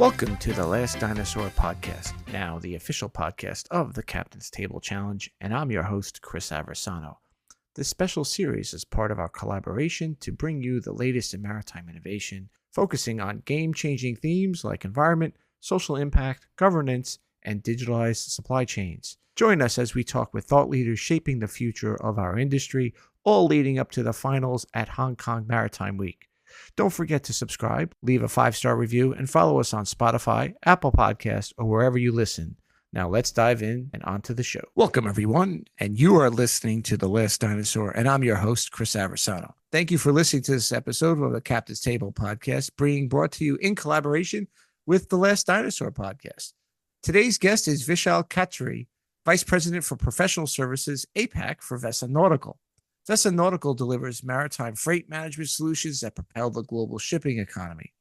Welcome to the Last Dinosaur Podcast, now the official podcast of the Captain's Table Challenge, and I'm your host, Chris Aversano. This special series is part of our collaboration to bring you the latest in maritime innovation, focusing on game-changing themes like environment, social impact, governance, and digitalized supply chains. Join us as we talk with thought leaders shaping the future of our industry, all leading up to the finals at Hong Kong Maritime Week. Don't forget to subscribe, leave a 5-star review, and follow us on Spotify, Apple Podcasts, or wherever you listen. Now let's dive in and onto the show. Welcome, everyone, and you are listening to The Last Dinosaur, and I'm your host, Chris Aversano. Thank you for listening to this episode of the Captain's Table Podcast, being brought to you in collaboration with The Last Dinosaur Podcast. Today's guest is Vishal Khattri, Vice President for Professional Services, APAC for Veson Nautical. Veson Nautical delivers maritime freight management solutions that propel the global shipping economy.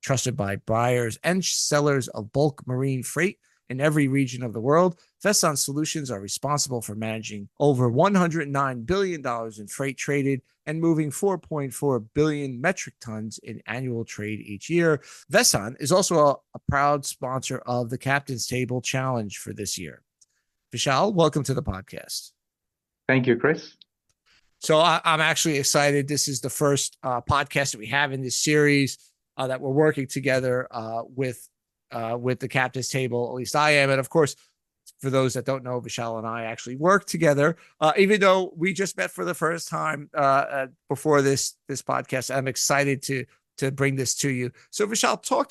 Trusted by buyers and sellers of bulk marine freight in every region of the world, Veson solutions are responsible for managing over $109 billion in freight traded and moving 4.4 billion metric tons in annual trade each year. Veson is also a proud sponsor of the Captain's Table Challenge for this year. Vishal, welcome to the podcast. Thank you, Chris. So I'm actually excited. This is the first podcast that we have in this series that we're working together with the Captain's Table. At least I am. And of course, for those that don't know, Vishal and I actually work together, even though we just met for the first time before this podcast. I'm excited to bring this to you. So Vishal, talk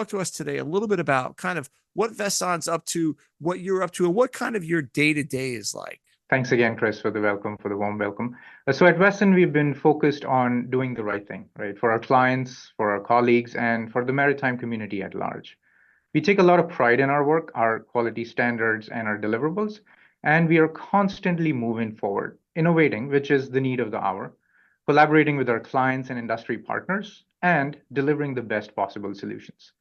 to us today a little bit about kind of what Veson's up to, what you're up to, and what kind of your day-to-day is like. Thanks again, Chris, for the warm welcome. So at Veson, we've been focused on doing the right thing, right, for our clients, for our colleagues, and for the maritime community at large. We take a lot of pride in our work, our quality standards, and our deliverables, and we are constantly moving forward, innovating, which is the need of the hour, collaborating with our clients and industry partners, and delivering the best possible solutions.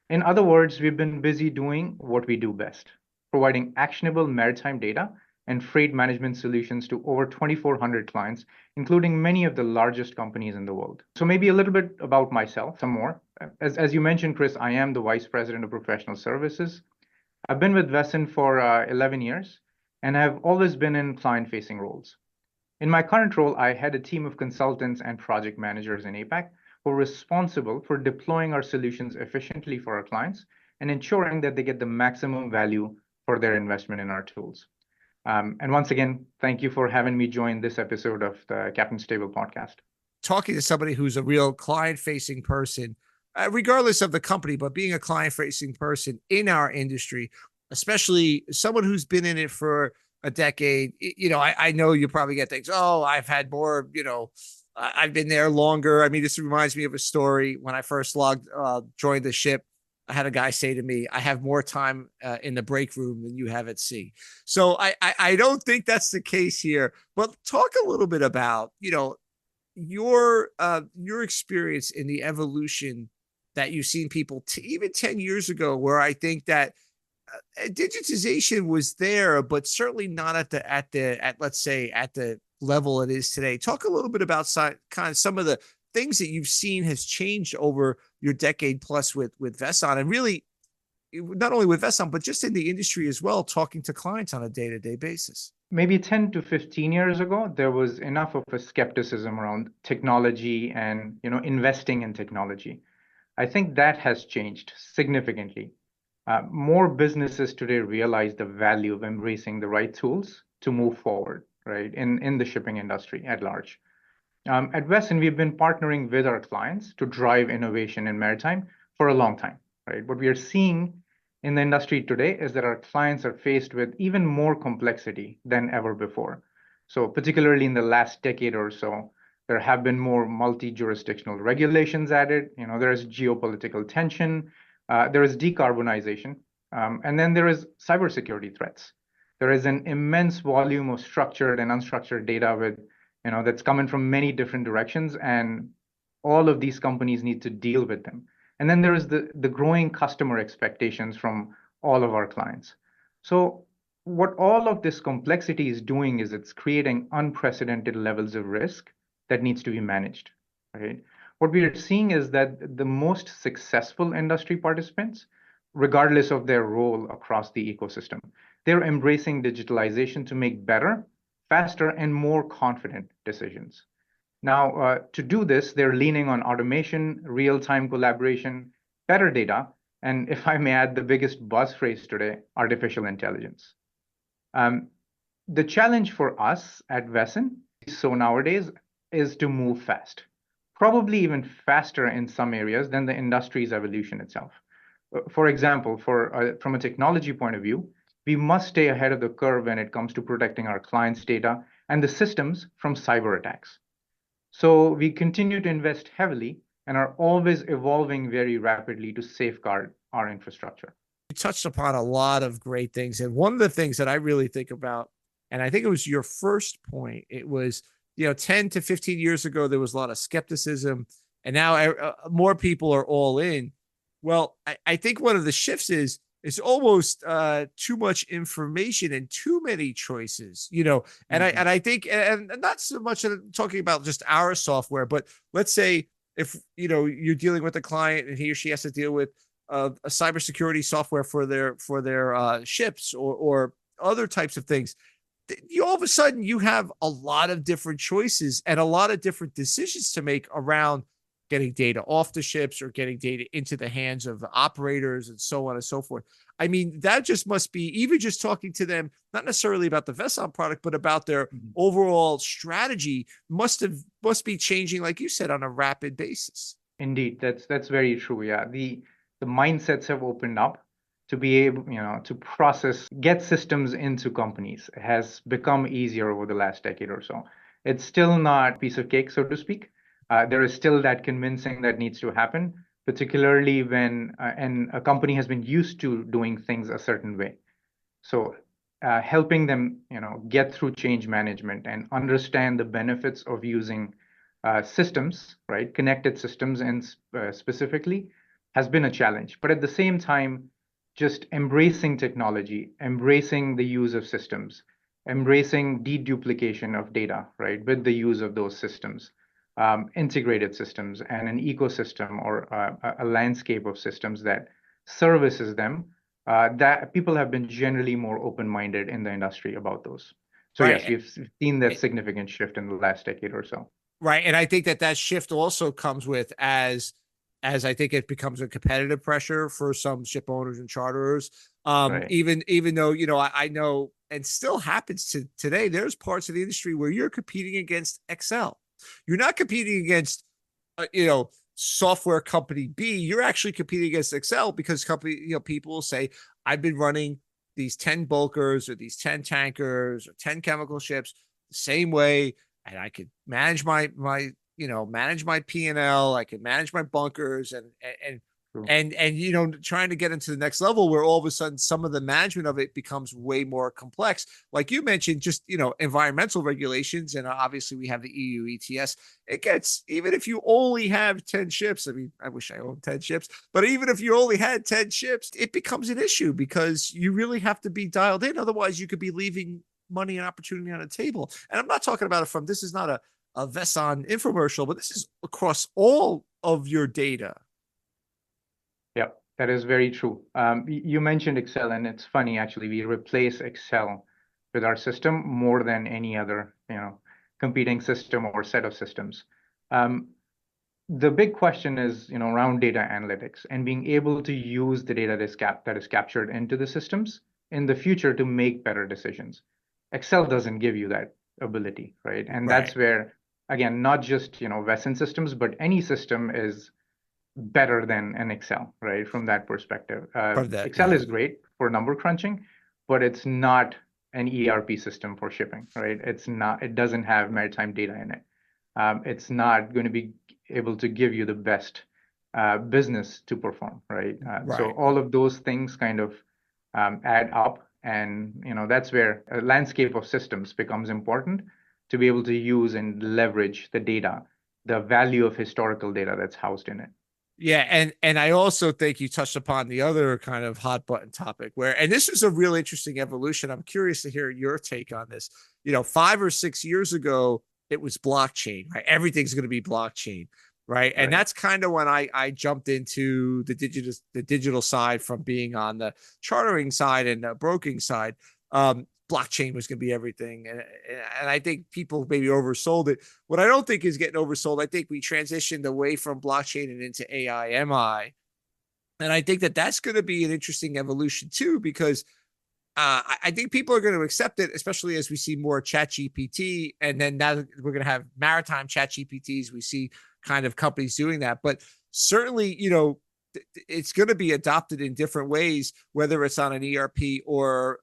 In other words, we've been busy doing what we do best, providing actionable maritime data and freight management solutions to over 2,400 clients, including many of the largest companies in the world. So maybe a little bit about myself, some more. As you mentioned, Chris, I am the Vice President of Professional Services. I've been with Veson for 11 years and have always been in client-facing roles. In my current role, I head a team of consultants and project managers in APAC who are responsible for deploying our solutions efficiently for our clients and ensuring that they get the maximum value for their investment in our tools. And once again, thank you for having me join this episode of the Captain's Table podcast. Talking to somebody who's a real client-facing person, regardless of the company, but being a client-facing person in our industry, especially someone who's been in it for a decade, I know you probably get things, I've had more, I've been there longer. I mean, this reminds me of a story when I first joined the ship. I had a guy say to me, I have more time in the break room than you have at sea. So I don't think that's the case here, but talk a little bit about, your experience in the evolution that you've seen people even 10 years ago, where I think that digitization was there, but certainly not at the level it is today. Talk a little bit about kind of some of the things that you've seen has changed over your decade plus with Veson, and really not only with Veson, but just in the industry as well, talking to clients on a day-to-day basis. Maybe 10 to 15 years ago, there was enough of a skepticism around technology and, investing in technology. I think that has changed significantly. More businesses today realize the value of embracing the right tools to move forward, right, in the shipping industry at large. At Veson, we've been partnering with our clients to drive innovation in maritime for a long time, right? What we are seeing in the industry today is that our clients are faced with even more complexity than ever before. So particularly in the last decade or so, there have been more multi-jurisdictional regulations added. There is geopolitical tension, there is decarbonization, and then there is cybersecurity threats. There is an immense volume of structured and unstructured data that's coming from many different directions, and all of these companies need to deal with them. And then there is the growing customer expectations from all of our clients. So what all of this complexity is doing is it's creating unprecedented levels of risk that needs to be managed, right? what we are seeing is that the most successful industry participants, regardless of their role across the ecosystem, they're embracing digitalization to make better, faster, and more confident decisions. Now, to do this, they're leaning on automation, real-time collaboration, better data, and if I may add the biggest buzz phrase today, artificial intelligence. Um, the challenge for us at Veson, so nowadays, is to move fast, probably even faster in some areas than the industry's evolution itself. For example, from a technology point of view, we must stay ahead of the curve when it comes to protecting our clients' data and the systems from cyber attacks. So we continue to invest heavily and are always evolving very rapidly to safeguard our infrastructure. You touched upon a lot of great things. And one of the things that I really think about, and I think it was your first point, it was, 10 to 15 years ago, there was a lot of skepticism, and now more people are all in. Well, I think one of the shifts is it's almost too much information and too many choices, and I think, and not so much talking about just our software, but let's say if, you're dealing with a client and he or she has to deal with a cybersecurity software for their ships or other types of things. You all of a sudden you have a lot of different choices and a lot of different decisions to make around getting data off the ships or getting data into the hands of the operators and so on and so forth. I mean, that just must be, even just talking to them, not necessarily about the Veson product, but about their overall strategy must be changing, like you said, on a rapid basis. Indeed, that's very true. Yeah, the mindsets have opened up to be able, to get systems into companies has become easier over the last decade or so. It's still not a piece of cake, so to speak. There is still that convincing that needs to happen, particularly when and a company has been used to doing things a certain way. So helping them, get through change management and understand the benefits of using systems, right, connected systems, and specifically, has been a challenge. But at the same time, just embracing technology, embracing the use of systems, embracing deduplication of data, right, with the use of those systems, integrated systems, and an ecosystem or a landscape of systems that services them, that people have been generally more open-minded in the industry about those. So right. Yes, we've seen that significant shift in the last decade or so. Right. And I think that shift also comes with as I think it becomes a competitive pressure for some ship owners and charterers. Right. Even though, I know, and still happens to today, there's parts of the industry where you're competing against Excel. You're not competing against, software company B. You're actually competing against Excel because people will say, I've been running these 10 bulkers or these 10 tankers or 10 chemical ships the same way, and I could manage my P&L. I can manage my bunkers and trying to get into the next level where all of a sudden some of the management of it becomes way more complex. Like you mentioned, just, environmental regulations. And obviously we have the EU ETS. It gets, even if you only have 10 ships, I mean, I wish I owned 10 ships, but even if you only had 10 ships, it becomes an issue because you really have to be dialed in. Otherwise you could be leaving money and opportunity on the table. And I'm not talking about it this is not a Veson infomercial, but this is across all of your data. Yeah, that is very true. You mentioned Excel, and it's funny, actually, we replace Excel with our system more than any other, competing system or set of systems. The big question is, around data analytics and being able to use the data that is captured into the systems in the future to make better decisions. Excel doesn't give you that ability, right? And that's where, again, not just, Veson systems, but any system is better than an Excel, right? From that perspective. Excel is great for number crunching, but it's not an ERP system for shipping, right? It doesn't have maritime data in it. It's not going to be able to give you the best business to perform, right? So all of those things kind of add up, and that's where a landscape of systems becomes important to be able to use and leverage the data, the value of historical data that's housed in it. Yeah, and I also think you touched upon the other kind of hot button topic and this is a real interesting evolution. I'm curious to hear your take on this. 5 or 6 years ago, it was blockchain, right? Everything's going to be blockchain, right? And Right. that's kind of when I jumped into the digital side from being on the chartering side and the broking side. Blockchain was going to be everything, and I think people maybe oversold it. What I don't think is getting oversold. I think we transitioned away from blockchain and into AI, MI, and I think that that's going to be an interesting evolution too, because I think people are going to accept it, especially as we see more chat GPT. And then now we're going to have maritime chat GPTs. We see kind of companies doing that. But certainly, it's going to be adopted in different ways, whether it's on an ERP or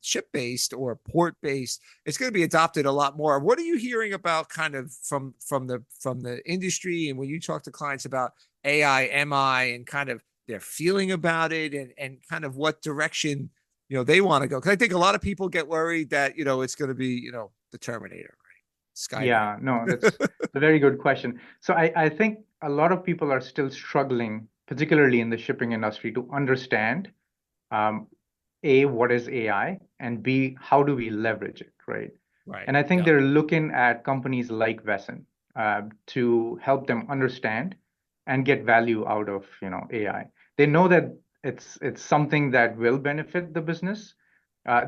ship based or port based. It's going to be adopted a lot more. What are you hearing about kind of from the industry, and when you talk to clients about AI, MI, and kind of their feeling about it, and kind of what direction they want to go? Because I think a lot of people get worried that it's going to be the Terminator, right? Skynet. Yeah, no, that's a very good question. So I think a lot of people are still struggling, particularly in the shipping industry, to understand A, what is AI, and B, how do we leverage it, right? Right. And I think Yeah. they're looking at companies like Veson to help them understand and get value out of AI. They know that it's something that will benefit the business.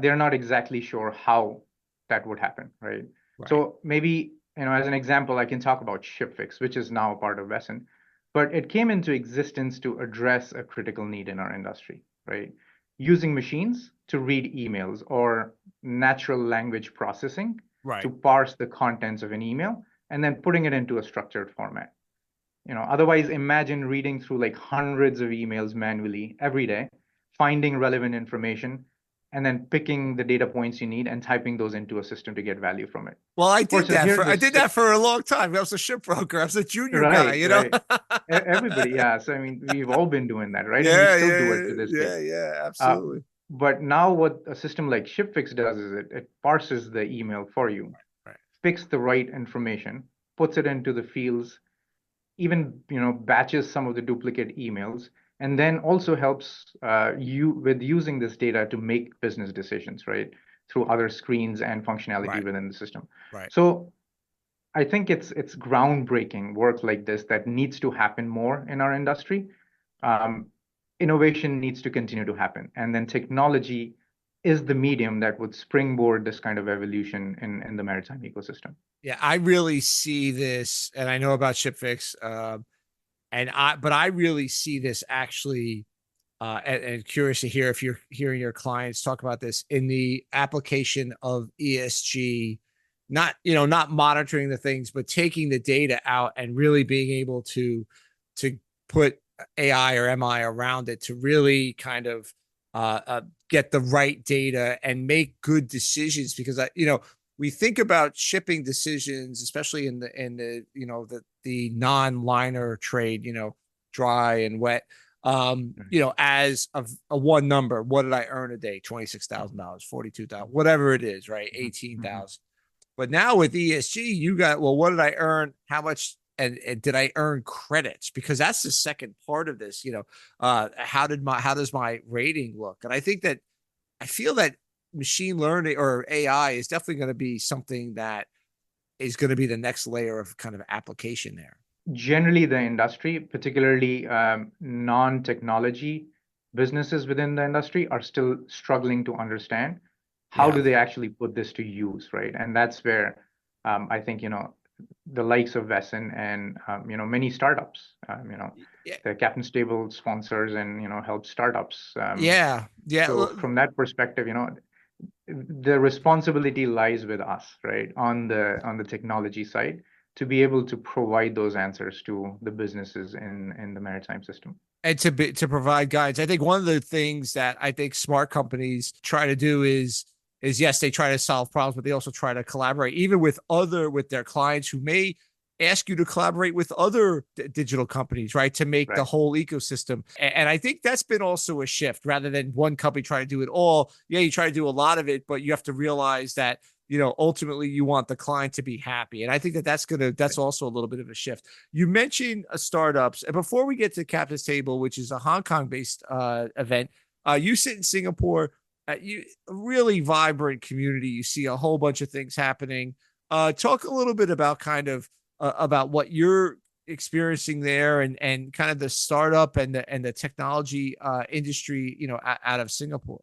They're not exactly sure how that would happen, right? Right. So maybe as an example, I can talk about ShipFix, which is now a part of Veson, but it came into existence to address a critical need in our industry, right? Using machines to read emails or natural language processing to Right. parse the contents of an email and then putting it into a structured format. Otherwise, imagine reading through like hundreds of emails manually every day, finding relevant information, and then picking the data points you need and typing those into a system to get value from it. Well, Versus here, I did that for a long time. I was a shipbroker. I was a junior guy, right, right. Everybody, yeah. So I mean, we've all been doing that, right? And we Yeah, still do yeah, it to this day. yeah, yeah, Uh, absolutely. but now what a system like ShipFix does is it parses the email for you, Right. picks the right information, puts it into the fields, even batches some of the duplicate emails, and then also helps you with using this data to make business decisions, right? Through other screens and functionality Right. within the system. Right. So I think it's groundbreaking work like this that needs to happen more in our industry. Um, Innovation needs to continue to happen, and then technology is the medium that would springboard this kind of evolution in the maritime ecosystem. Yeah, I really see this, and I know about ShipFix, but I really see this actually, and curious to hear if you're hearing your clients talk about this in the application of ESG, not monitoring the things, but taking the data out and really being able to put AI or MI around it to really kind of get the right data and make good decisions. Because we think about shipping decisions, especially in the non-liner trade, dry and wet, as a one number. What did I earn a day? $26,000, 42,000, whatever it is, right? Mm-hmm. 18,000. But now with ESG, you got, well, what did I earn? How much? And did I earn credits? Because that's the second part of this. How does my rating look? And I feel that machine learning or AI is definitely going to be something that is going to be the next layer of kind of application there. Generally, the industry, particularly non-technology businesses within the industry, are still struggling to understand how Yeah. do they actually put this to use, right? And that's where I think the likes of Veson and many startups, Yeah. the Captain's Table sponsors and help startups. Yeah. Yeah. So from that perspective, the responsibility lies with us, right, on the technology side, to be able to provide those answers to the businesses in the maritime system. And to provide guidance. I think one of the things that I think smart companies try to do is yes, they try to solve problems, but they also try to collaborate, even with their clients who may ask you to collaborate with other digital companies, right, to make the Right. whole ecosystem. And I think that's been also a shift, rather than one company trying to do it all. Yeah, you try to do a lot of it, but you have to realize that ultimately you want the client to be happy. And I think that's also a little bit of a shift. You mentioned startups, and before we get to Captain's Table, which is a Hong Kong based event, you sit in Singapore. You A really vibrant community. You see a whole bunch of things happening. Talk a little bit about kind of about what you're experiencing there, and kind of the startup and the technology industry, out of Singapore.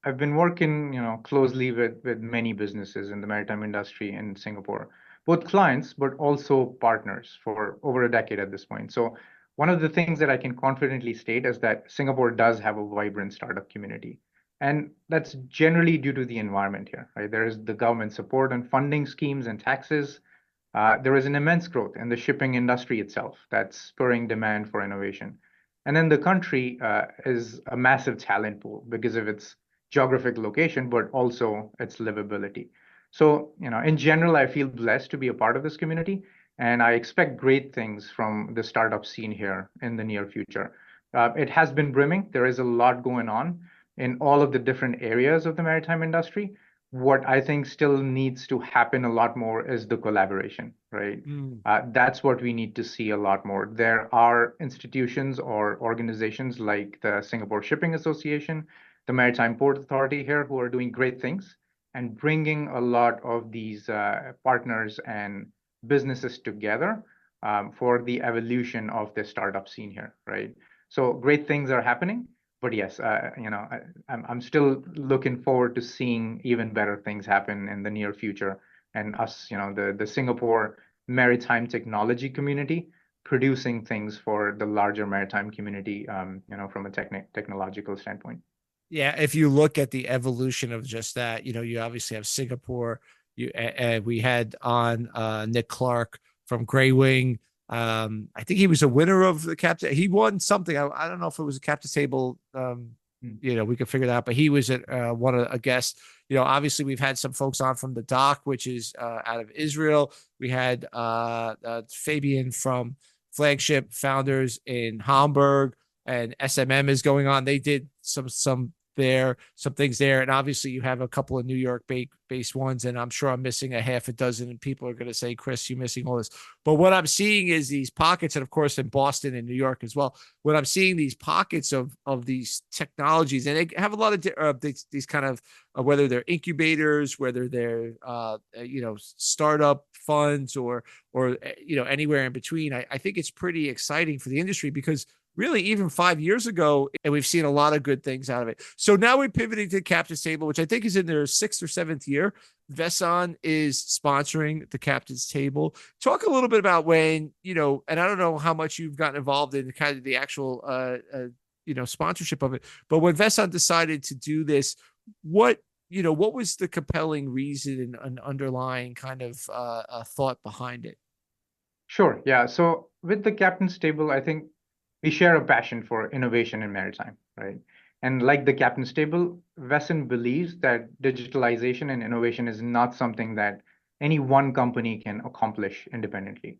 I've been working, closely with many businesses in the maritime industry in Singapore, both clients but also partners for over a decade at this point. So one of the things that I can confidently state is that Singapore does have a vibrant startup community. And that's generally due to the environment here, right? There is the government support and funding schemes and taxes. There is an immense growth in the shipping industry itself that's spurring demand for innovation. And then the country is a massive talent pool because of its geographic location, but also its livability. So, in general, I feel blessed to be a part of this community, and I expect great things from the startup scene here in the near future. It has been brimming. There is a lot going on in all of the different areas of the maritime industry. What I think still needs to happen a lot more is the collaboration, right? Mm. That's what we need to see a lot more. There are institutions or organizations like the Singapore Shipping Association, the Maritime Port Authority here, who are doing great things and bringing a lot of these partners and businesses together for the evolution of the startup scene here, right? So great things are happening. But yes, I'm still looking forward to seeing even better things happen in the near future, and us, the Singapore maritime technology community producing things for the larger maritime community, from a technological standpoint. Yeah, if you look at the evolution of just that, you obviously have Singapore. We had on Nick Clark from Grey Wing. I think he was a winner of the captain. He won something. I don't know if it was a captain's table. We could figure that out. But he was one of a guest. Obviously we've had some folks on from the dock, which is out of Israel. We had Fabian from Flagship Founders in Hamburg, and SMM is going on. They did some things there, and obviously you have a couple of New York based ones, and I'm sure I'm missing a half a dozen, and people are going to say, Chris, you're missing all this. But what I'm seeing is these pockets, and of course in Boston and New York as well, what I'm seeing these pockets of these technologies, and they have a lot of these kind of whether they're incubators, whether they're startup funds, or anywhere in between. I think it's pretty exciting for the industry, because really even 5 years ago, and we've seen a lot of good things out of it. So now we're pivoting to Captain's Table, which I think is in their 6th or 7th year. Veson is sponsoring the Captain's Table. Talk a little bit about when, and I don't know how much you've gotten involved in kind of the actual, sponsorship of it, but when Veson decided to do this, what was the compelling reason and underlying kind of thought behind it? Sure. Yeah. So with the Captain's Table, I think we share a passion for innovation in maritime, right? And like the Captain's Table, Veson believes that digitalization and innovation is not something that any one company can accomplish independently.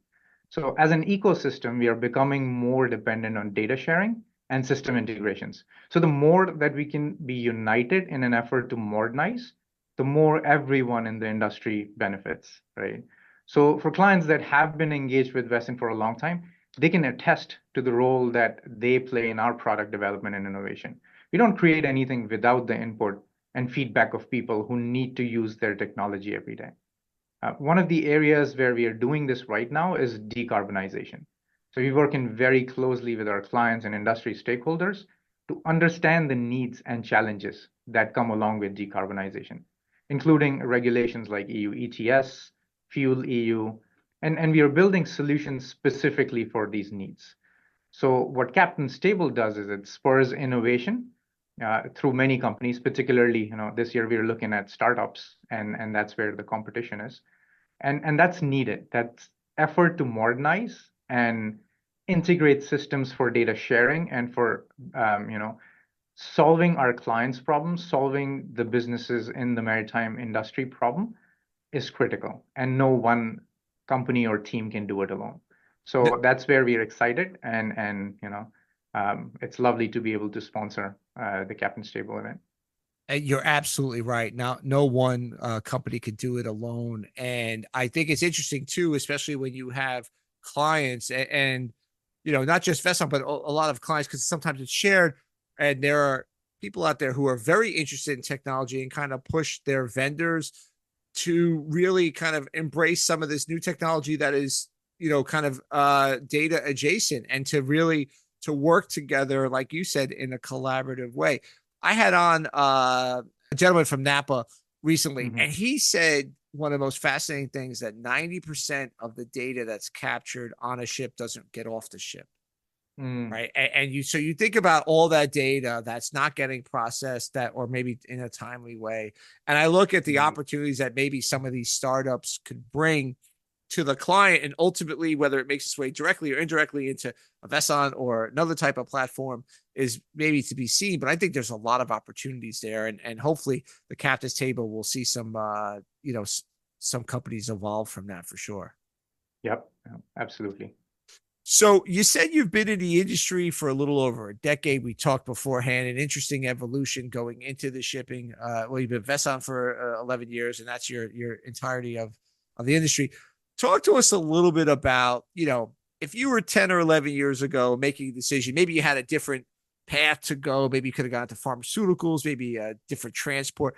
So as an ecosystem, we are becoming more dependent on data sharing and system integrations. So the more that we can be united in an effort to modernize, the more everyone in the industry benefits, right? So for clients that have been engaged with Veson for a long time, they can attest to the role that they play in our product development and innovation. We don't create anything without the input and feedback of people who need to use their technology every day. One of the areas where we are doing this right now is decarbonization. So we work in very closely with our clients and industry stakeholders to understand the needs and challenges that come along with decarbonization, including regulations like EU ETS, Fuel EU, and we are building solutions specifically for these needs. So what Captain's Table does is it spurs innovation through many companies, particularly, this year we're looking at startups, and that's where the competition is. And that's needed. That's effort to modernize and integrate systems for data sharing and for, solving our clients' problems, solving the businesses in the maritime industry problem is critical. And no one company or team can do it alone. So that's where we're excited, and it's lovely to be able to sponsor the Captain's Table event. You're absolutely right. Now, no one company could do it alone, and I think it's interesting too, especially when you have clients and not just Veson, but a lot of clients, because sometimes it's shared, and there are people out there who are very interested in technology and kind of push their vendors to really kind of embrace some of this new technology that is kind of data adjacent, and to really to work together, like you said, in a collaborative way. I had on a gentleman from Napa recently, Hmm. and he said one of the most fascinating things, that 90% of the data that's captured on a ship doesn't get off the ship. Mm. Right. And you, so you think about all that data that's not getting processed, that, or maybe in a timely way. And I look at the Right. opportunities that maybe some of these startups could bring to the client, and ultimately whether it makes its way directly or indirectly into a Veson or another type of platform is maybe to be seen. But I think there's a lot of opportunities there, and hopefully the captain's table will see some some companies evolve from that for sure. Yep. Yeah, absolutely. So you said you've been in the industry for a little over a decade. We talked beforehand, an interesting evolution going into the shipping. Well, you've been Veson for 11 years, and that's your entirety of the industry. Talk to us a little bit about, if you were 10 or 11 years ago making a decision, maybe you had a different path to go. Maybe you could have gone to pharmaceuticals, maybe a different transport.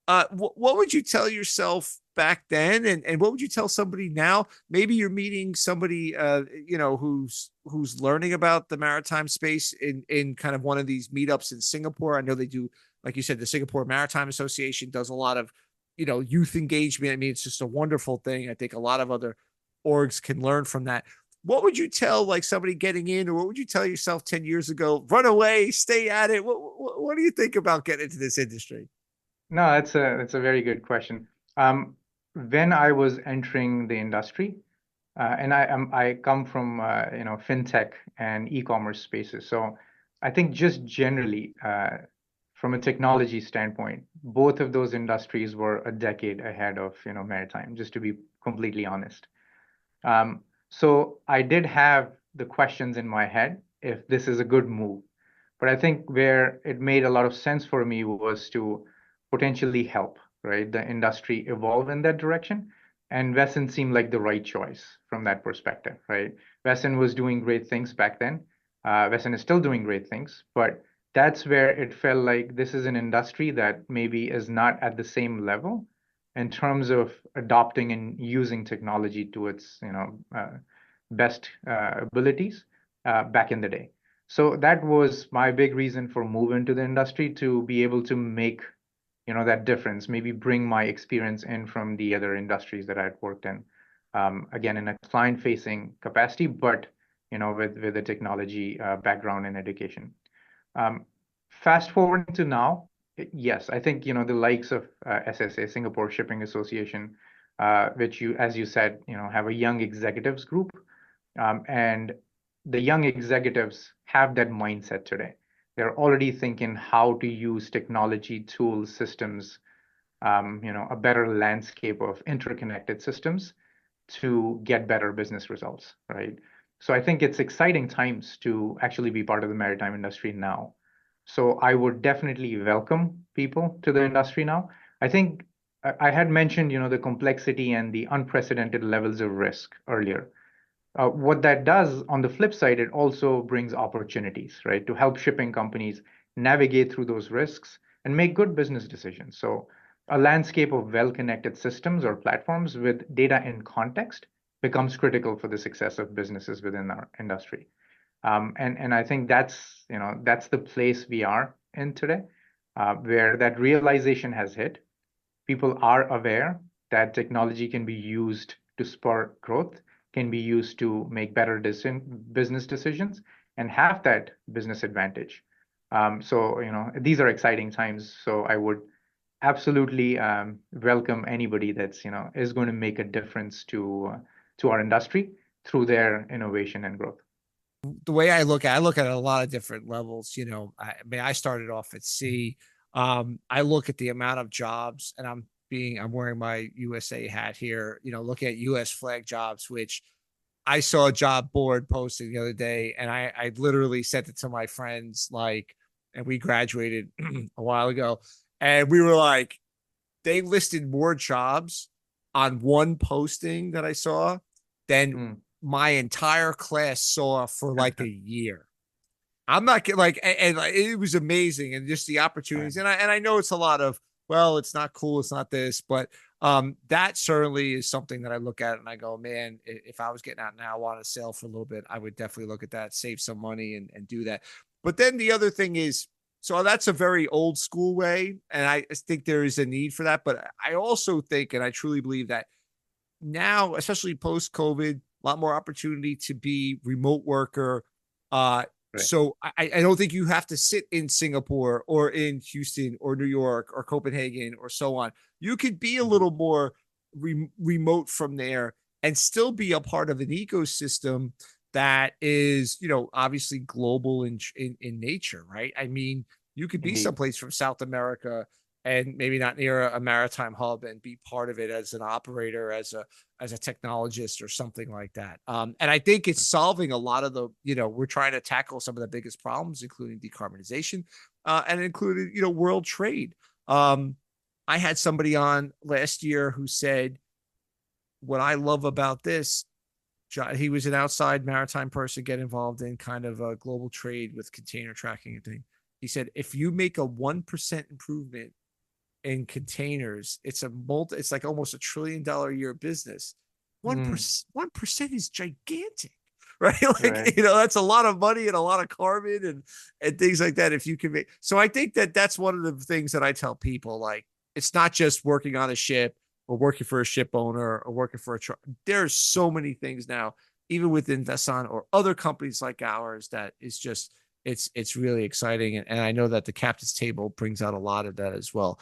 What would you tell yourself back then, and what would you tell somebody now? Maybe you're meeting somebody, who's learning about the maritime space in kind of one of these meetups in Singapore. I know they do, like you said, the Singapore Maritime Association does a lot of, youth engagement. I mean, it's just a wonderful thing. I think a lot of other orgs can learn from that. What would you tell like somebody getting in, or what would you tell yourself 10 years ago? Run away, stay at it. What do you think about getting into this industry? No, that's a very good question. When I was entering the industry, and I come from fintech and e-commerce spaces, so I think just generally from a technology standpoint, both of those industries were a decade ahead of maritime. Just to be completely honest, so I did have the questions in my head if this is a good move. But I think where it made a lot of sense for me was to potentially help, right, the industry evolve in that direction. And Veson seemed like the right choice from that perspective, right? Veson was doing great things back then. Veson is still doing great things, but that's where it felt like this is an industry that maybe is not at the same level in terms of adopting and using technology to its best abilities back in the day. So that was my big reason for moving to the industry, to be able to make that difference, maybe bring my experience in from the other industries that I'd worked in, again in a client facing capacity, but with a technology background in education. Fast forward to now, yes, I think the likes of SSA, Singapore Shipping Association, which you, as you said, have a young executives group, and the young executives have that mindset today. They're already thinking how to use technology, tools, systems, a better landscape of interconnected systems to get better business results, right? So I think it's exciting times to actually be part of the maritime industry now. So I would definitely welcome people to the industry now. I think I had mentioned, the complexity and the unprecedented levels of risk earlier. What that does on the flip side, it also brings opportunities, right, to help shipping companies navigate through those risks and make good business decisions. So, a landscape of well connected systems or platforms with data in context becomes critical for the success of businesses within our industry. And I think that's the place we are in today, where that realization has hit. People are aware that technology can be used to spur growth, can be used to make better business decisions, and have that business advantage. So, these are exciting times. So I would absolutely welcome anybody that's, is going to make a difference to our industry through their innovation and growth. The way I look at it a lot of different levels. I mean, I started off at sea. I look at the amount of jobs, and I'm wearing my USA hat here, looking at US flag jobs, which I saw a job board posting the other day, and I literally sent it to my friends, like, and we graduated a while ago, and we were like, they listed more jobs on one posting that I saw than Mm. my entire class saw for like a year. I'm not like, and it was amazing, and just the opportunities. Right. And I know it's a lot of, well, it's not cool, it's not this, but That certainly is something that I look at and I go, man, if I was getting out now on a sale for a little bit, I would definitely look at that, save some money and do that. But then the other thing is, so that's a very old school way. And I think there is a need for that. But I also think, and I truly believe that now, especially post COVID, a lot more opportunity to be remote worker. Right. So I don't think you have to sit in Singapore or in Houston or New York or Copenhagen or so on. You could be a little more remote from there and still be a part of an ecosystem that is, obviously global in nature, right? I mean, you could be Indeed. someplace from South America and maybe not near a maritime hub and be part of it as an operator, as a technologist or something like that. And I think it's solving a lot of we're trying to tackle some of the biggest problems, including decarbonization, and including, world trade. I had somebody on last year who said, what I love about this, he was an outside maritime person, get involved in kind of a global trade with container tracking and thing. He said, if you make a 1% improvement in containers, it's like almost $1 trillion a year business. 1% is gigantic, right? Right. That's a lot of money and a lot of carbon and things like that. If you can make, so I think that's one of the things that I tell people, like, it's not just working on a ship or working for a ship owner or working for a truck. There's so many things now, even within Veson or other companies like ours, that is just, it's really exciting. And I know that the captain's table brings out a lot of that as well.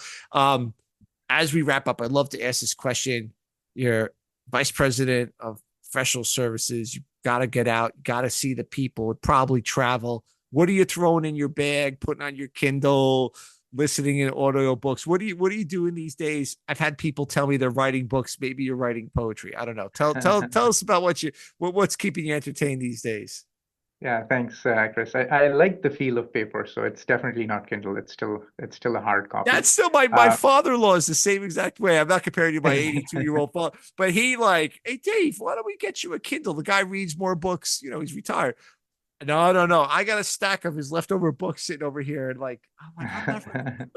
As we wrap up, I'd love to ask this question. You're vice president of professional services. You got to get out, got to see the people, probably travel. What are you throwing in your bag, putting on your Kindle, listening in audio books? What are you doing these days? I've had people tell me they're writing books. Maybe you're writing poetry. I don't know. Tell us about what's keeping you entertained these days. Yeah, thanks, Chris. I like the feel of paper, so it's definitely not Kindle. It's still a hard copy. That's still my Uh, father-in-law is the same exact way. I'm not comparing you to my 82-year-old father, but he like, hey Dave, why don't we get you a Kindle? The guy reads more books. He's retired. No, no, no. I got a stack of his leftover books sitting over here, and like, I'm like, I'm never.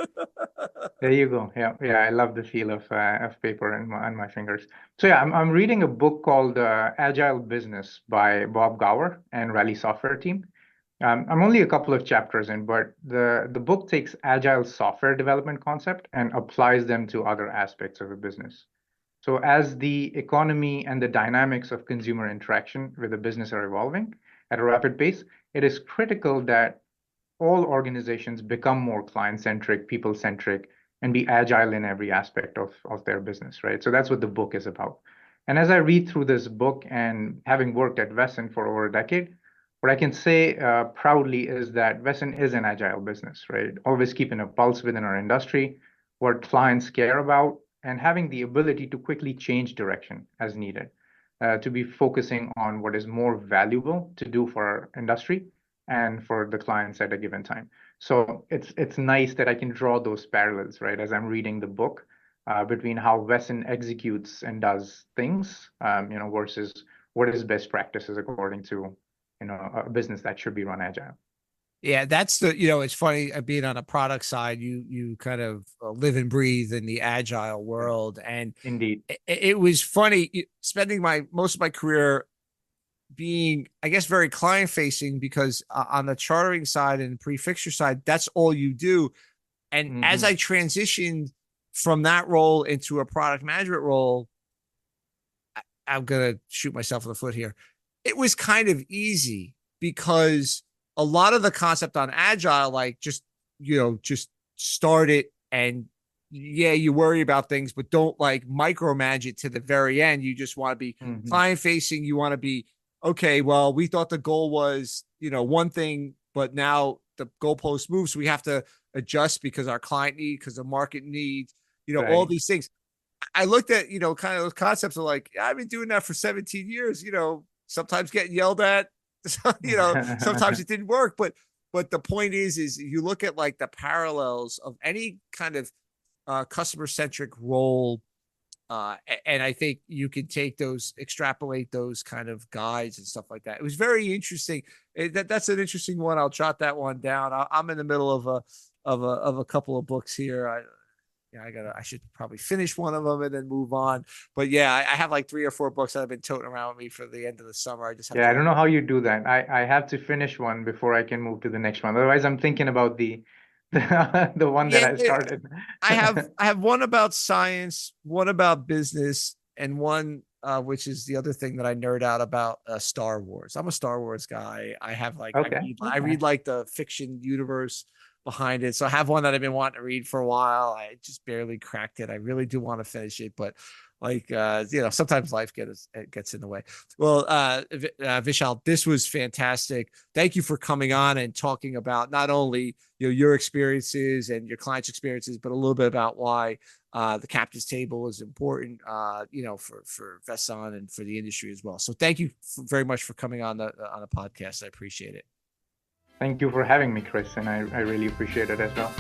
There you go. Yeah, yeah. I love the feel of paper on my fingers. So yeah, I'm reading a book called Agile Business by Bob Gower and Rally Software Team. I'm only a couple of chapters in, but the book takes agile software development concept and applies them to other aspects of a business. So as the economy and the dynamics of consumer interaction with a business are evolving at a rapid pace, it is critical that all organizations become more client-centric, people-centric, and be agile in every aspect of their business, right? So that's what the book is about. And as I read through this book and having worked at Veson for over a decade, what I can say proudly is that Veson is an agile business, right? Always keeping a pulse within our industry, what clients care about, and having the ability to quickly change direction as needed, to be focusing on what is more valuable to do for our industry and for the clients at a given time. So it's nice that I can draw those parallels, right, as I'm reading the book, between how Wesson executes and does things, versus what is best practices according to, a business that should be run agile. Yeah, that's it's funny, being on a product side, you kind of live and breathe in the agile Right. world. And Indeed. it was funny spending most of my career being, I guess, very client facing, because on the chartering side and prefixture side, that's all you do. And as Hmm. I transitioned from that role into a product management role, I'm going to shoot myself in the foot here. It was kind of easy because a lot of the concept on agile, like, just start it, and yeah, you worry about things, but don't like micromanage it to the very end. You just want to be Hmm. client facing. You want to be, okay, well, we thought the goal was, one thing, but now the goalpost moves. So we have to adjust because our client need, because the market needs, all Right. these things. I looked at, kind of those concepts of like, yeah, I've been doing that for 17 years, sometimes getting yelled at, sometimes it didn't work. But the point is you look at like the parallels of any kind of customer centric role. And I think you can take those, extrapolate those kind of guides and stuff like that. It was very interesting. That's an interesting one. I'll jot that one down. I'm in the middle of a couple of books here. Yeah, I should probably finish one of them and then move on. But yeah, I have like 3 or 4 books that I've been toting around with me for the end of the summer. I just have Yeah, I to. don't know how you do that. I have to finish one before I can move to the next one. Otherwise, I'm thinking about the one that Yeah, I started. I have one about science, one about business, and one which is the other thing that I nerd out about, Star Wars. I'm a Star Wars guy. I have like Okay, I okay. read like the fiction universe behind it. So I have one that I've been wanting to read for a while. I just barely cracked it. I really do want to finish it, but like sometimes life gets in the way. Well, Vishal, this was fantastic. Thank you for coming on and talking about not only your experiences and your clients' experiences, but a little bit about why the captain's table is important, for Veson and for the industry as well. So thank you very much for coming on the podcast. I appreciate it. Thank you for having me, Chris, and I really appreciate it as well.